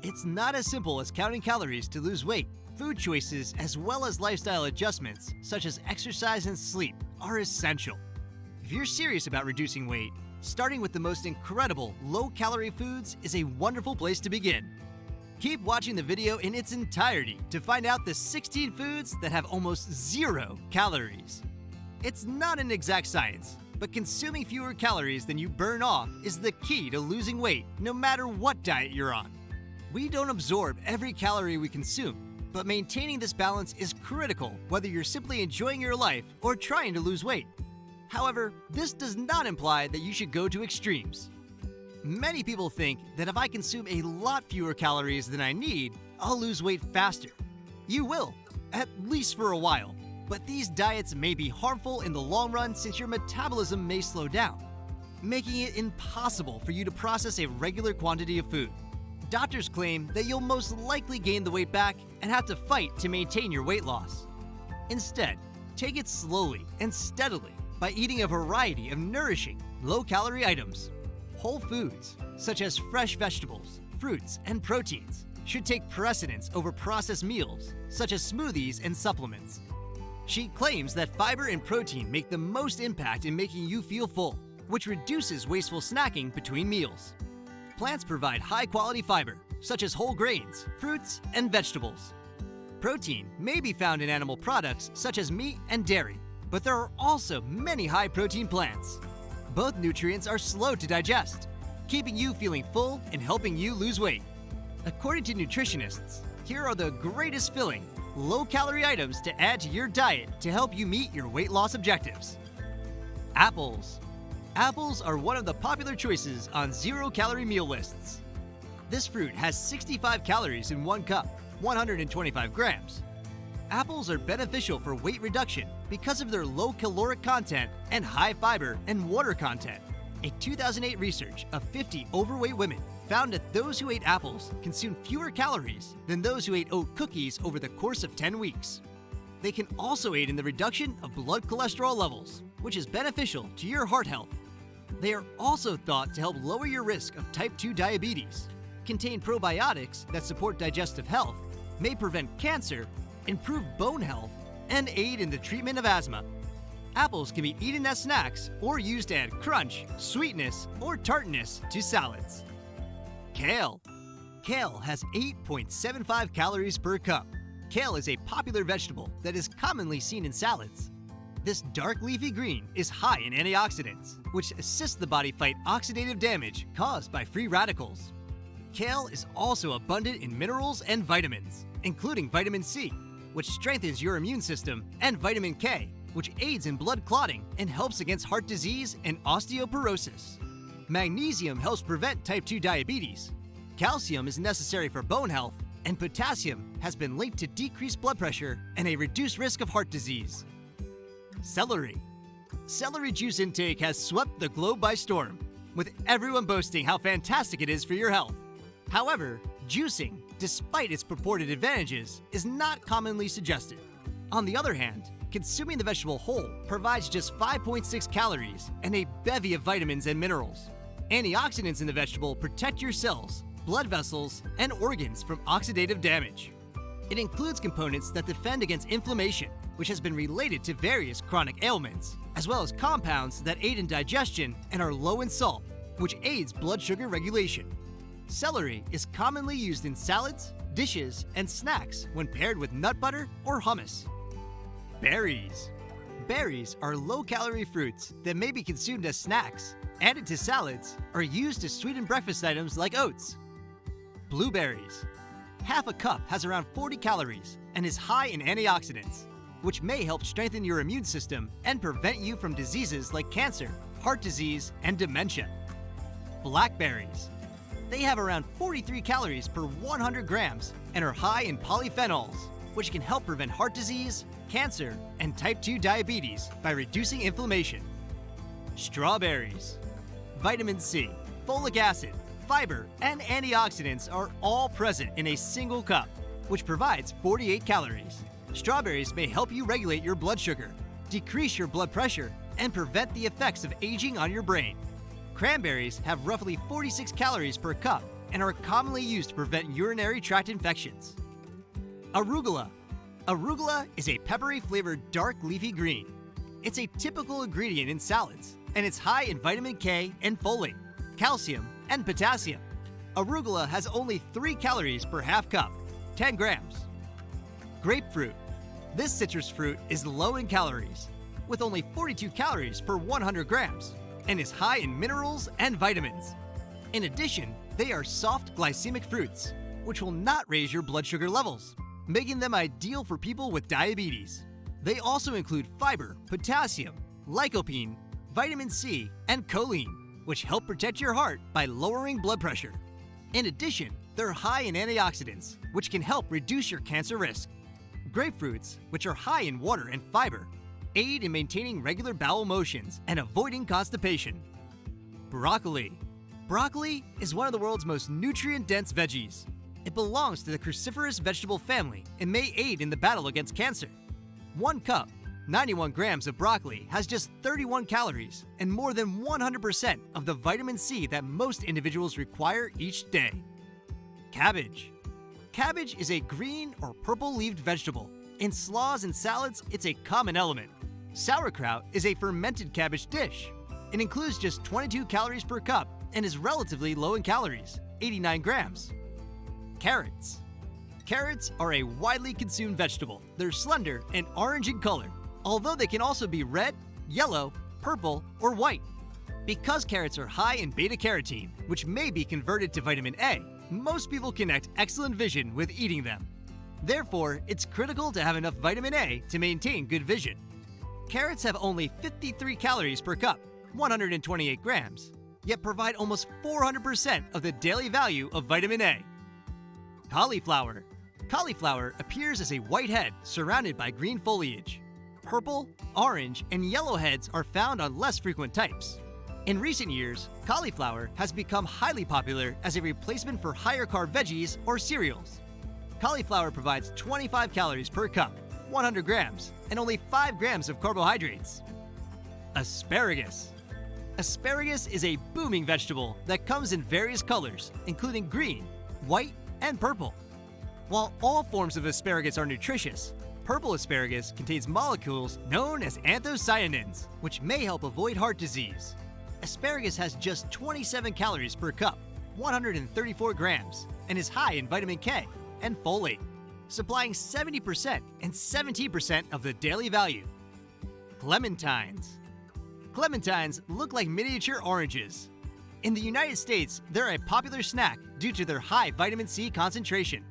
It's not as simple as counting calories to lose weight. Food choices, as well as lifestyle adjustments, such as exercise and sleep, are essential. If you're serious about reducing weight, starting with the most incredible low-calorie foods is a wonderful place to begin. Keep watching the video in its entirety to find out the 16 foods that have almost 0 calories. It's not an exact science, but consuming fewer calories than you burn off is the key to losing weight, no matter what diet you're on. We don't absorb every calorie we consume, but maintaining this balance is critical whether you're simply enjoying your life or trying to lose weight. However, this does not imply that you should go to extremes. Many people think that if I consume a lot fewer calories than I need, I'll lose weight faster. You will, at least for a while, but these diets may be harmful in the long run since your metabolism may slow down, making it impossible for you to process a regular quantity of food. Doctors claim that you'll most likely gain the weight back and have to fight to maintain your weight loss. Instead, take it slowly and steadily by eating a variety of nourishing, low-calorie items. Whole foods, such as fresh vegetables, fruits, and proteins, should take precedence over processed meals, such as smoothies and supplements. She claims that fiber and protein make the most impact in making you feel full, which reduces wasteful snacking between meals. Plants provide high-quality fiber, such as whole grains, fruits, and vegetables. Protein may be found in animal products, such as meat and dairy, but there are also many high-protein plants. Both nutrients are slow to digest, keeping you feeling full and helping you lose weight. According to nutritionists, here are the greatest filling, low-calorie items to add to your diet to help you meet your weight loss objectives. Apples. Apples are one of the popular choices on zero-calorie meal lists. This fruit has 65 calories in 1 cup, 125 grams. Apples are beneficial for weight reduction because of their low caloric content and high fiber and water content. A 2008 research of 50 overweight women found that those who ate apples consumed fewer calories than those who ate oat cookies over the course of 10 weeks. They can also aid in the reduction of blood cholesterol levels, which is beneficial to your heart health. They are also thought to help lower your risk of type 2 diabetes, contain probiotics that support digestive health, may prevent cancer, improve bone health, and aid in the treatment of asthma. Apples can be eaten as snacks or used to add crunch, sweetness, or tartness to salads. Kale. Kale has 8.75 calories per cup. Kale is a popular vegetable that is commonly seen in salads. This dark leafy green is high in antioxidants, which assist the body fight oxidative damage caused by free radicals. Kale is also abundant in minerals and vitamins, including vitamin C, which strengthens your immune system, and vitamin K, which aids in blood clotting and helps against heart disease and osteoporosis. Magnesium helps prevent type 2 diabetes. Calcium is necessary for bone health, and potassium has been linked to decreased blood pressure and a reduced risk of heart disease. Celery. Celery juice intake has swept the globe by storm, with everyone boasting how fantastic it is for your health. However, juicing, despite its purported advantages, is not commonly suggested. On the other hand, consuming the vegetable whole provides just 5.6 calories and a bevy of vitamins and minerals. Antioxidants in the vegetable protect your cells, blood vessels, and organs from oxidative damage. It includes components that defend against inflammation, which has been related to various chronic ailments, as well as compounds that aid in digestion and are low in salt, which aids blood sugar regulation. Celery is commonly used in salads, dishes, and snacks when paired with nut butter or hummus. Berries. Berries are low-calorie fruits that may be consumed as snacks, added to salads, or used to sweeten breakfast items like oats. Blueberries. Half a cup has around 40 calories and is high in antioxidants, which may help strengthen your immune system and prevent you from diseases like cancer, heart disease, and dementia. Blackberries. They have around 43 calories per 100 grams and are high in polyphenols, which can help prevent heart disease, cancer, and type 2 diabetes by reducing inflammation. Strawberries. Vitamin C, folic acid, fiber, and antioxidants are all present in a single cup, which provides 48 calories. Strawberries may help you regulate your blood sugar, decrease your blood pressure, and prevent the effects of aging on your brain. Cranberries have roughly 46 calories per cup and are commonly used to prevent urinary tract infections. Arugula. Arugula is a peppery-flavored dark leafy green. It's a typical ingredient in salads, and it's high in vitamin K and folate, calcium, and potassium. Arugula has only 3 calories per half cup, 10 grams. Grapefruit. This citrus fruit is low in calories, with only 42 calories per 100 grams, and is high in minerals and vitamins. In addition, they are soft glycemic fruits, which will not raise your blood sugar levels, making them ideal for people with diabetes. They also include fiber, potassium, lycopene, vitamin C, and choline, which help protect your heart by lowering blood pressure. In addition, they're high in antioxidants, which can help reduce your cancer risk. Grapefruits, which are high in water and fiber, aid in maintaining regular bowel motions and avoiding constipation. Broccoli. Broccoli is one of the world's most nutrient-dense veggies. It belongs to the cruciferous vegetable family and may aid in the battle against cancer. 1 cup, 91 grams of broccoli has just 31 calories and more than 100% of the vitamin C that most individuals require each day. Cabbage. Cabbage is a green or purple-leaved vegetable. In slaws and salads, it's a common element. Sauerkraut is a fermented cabbage dish. It includes just 22 calories per cup and is relatively low in calories, 89 grams. Carrots. Carrots are a widely consumed vegetable. They're slender and orange in color, although they can also be red, yellow, purple, or white. Because carrots are high in beta-carotene, which may be converted to vitamin A, most people connect excellent vision with eating them. Therefore, it's critical to have enough vitamin A to maintain good vision. Carrots have only 53 calories per cup, 128 grams, yet provide almost 400% of the daily value of vitamin A. Cauliflower. Cauliflower appears as a white head surrounded by green foliage. Purple, orange, and yellow heads are found on less frequent types. In recent years, cauliflower has become highly popular as a replacement for higher-carb veggies or cereals. Cauliflower provides 25 calories per cup, 100 grams, and only 5 grams of carbohydrates. Asparagus. Asparagus is a booming vegetable that comes in various colors, including green, white, and purple. While all forms of asparagus are nutritious, purple asparagus contains molecules known as anthocyanins, which may help avoid heart disease. Asparagus has just 27 calories per cup, 134 grams, and is high in vitamin K and folate, supplying 70% and 17% of the daily value. Clementines. Clementines look like miniature oranges. In the United States, they're a popular snack due to their high vitamin C concentration.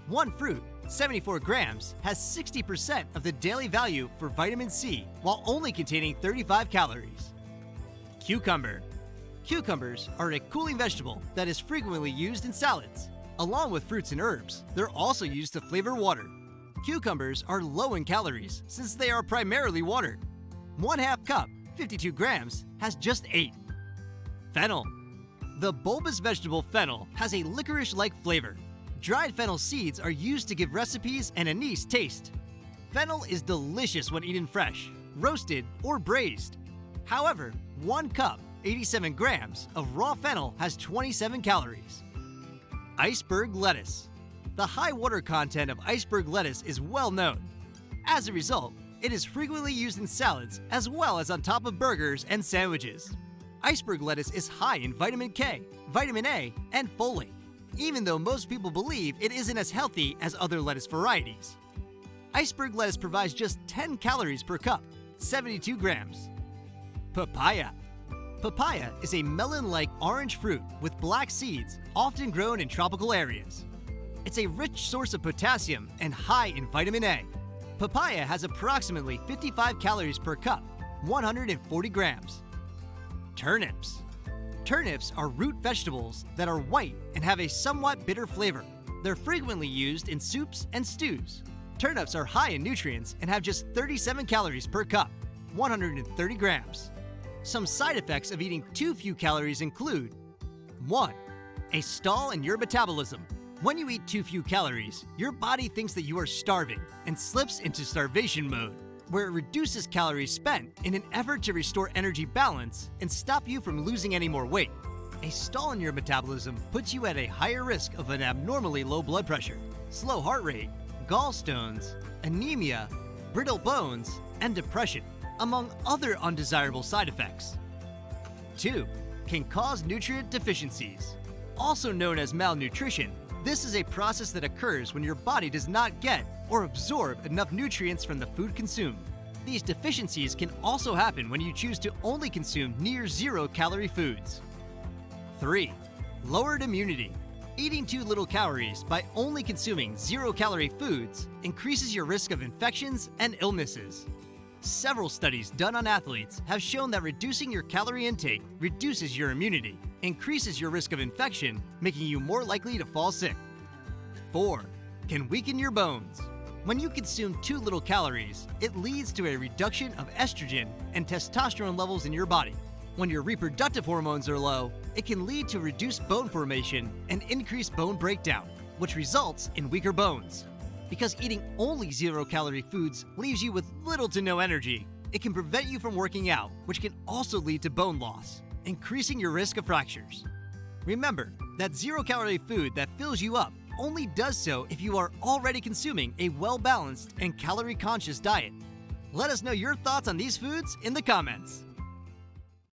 One fruit, 74 grams, has 60% of the daily value for vitamin C while only containing 35 calories. Cucumber. Cucumbers are a cooling vegetable that is frequently used in salads. Along with fruits and herbs, they're also used to flavor water. Cucumbers are low in calories since they are primarily water. 1/2 cup, 52 grams, has just 8. Fennel. The bulbous vegetable fennel has a licorice-like flavor. Dried fennel seeds are used to give recipes an anise taste. Fennel is delicious when eaten fresh, roasted, or braised. However, 1 cup, 87 grams, of raw fennel has 27 calories. Iceberg lettuce. The high water content of iceberg lettuce is well known. As a result, it is frequently used in salads as well as on top of burgers and sandwiches. Iceberg lettuce is high in vitamin K, vitamin A, and folate, even though most people believe it isn't as healthy as other lettuce varieties. Iceberg lettuce provides just 10 calories per cup, 72 grams. Papaya. Papaya is a melon-like orange fruit with black seeds, often grown in tropical areas. It's a rich source of potassium and high in vitamin A. Papaya has approximately 55 calories per cup, 140 grams. Turnips. Turnips are root vegetables that are white and have a somewhat bitter flavor. They're frequently used in soups and stews. Turnips are high in nutrients and have just 37 calories per cup, 130 grams. Some side effects of eating too few calories include 1. A stall in your metabolism. When you eat too few calories, your body thinks that you are starving and slips into starvation mode, where it reduces calories spent in an effort to restore energy balance and stop you from losing any more weight. A stall in your metabolism puts you at a higher risk of an abnormally low blood pressure, slow heart rate, gallstones, anemia, brittle bones, and depression, among other undesirable side effects. 2. Can cause nutrient deficiencies. Also known as malnutrition, this is a process that occurs when your body does not get or absorb enough nutrients from the food consumed. These deficiencies can also happen when you choose to only consume near zero-calorie foods. 3. Lowered immunity. Eating too little calories by only consuming zero-calorie foods increases your risk of infections and illnesses. Several studies done on athletes have shown that reducing your calorie intake reduces your immunity, increases your risk of infection, making you more likely to fall sick. 4. Can weaken your bones. When you consume too little calories, it leads to a reduction of estrogen and testosterone levels in your body. When your reproductive hormones are low, it can lead to reduced bone formation and increased bone breakdown, which results in weaker bones. Because eating only zero-calorie foods leaves you with little to no energy, it can prevent you from working out, which can also lead to bone loss, increasing your risk of fractures. Remember that zero-calorie food that fills you up only does so if you are already consuming a well-balanced and calorie-conscious diet. Let us know your thoughts on these foods in the comments.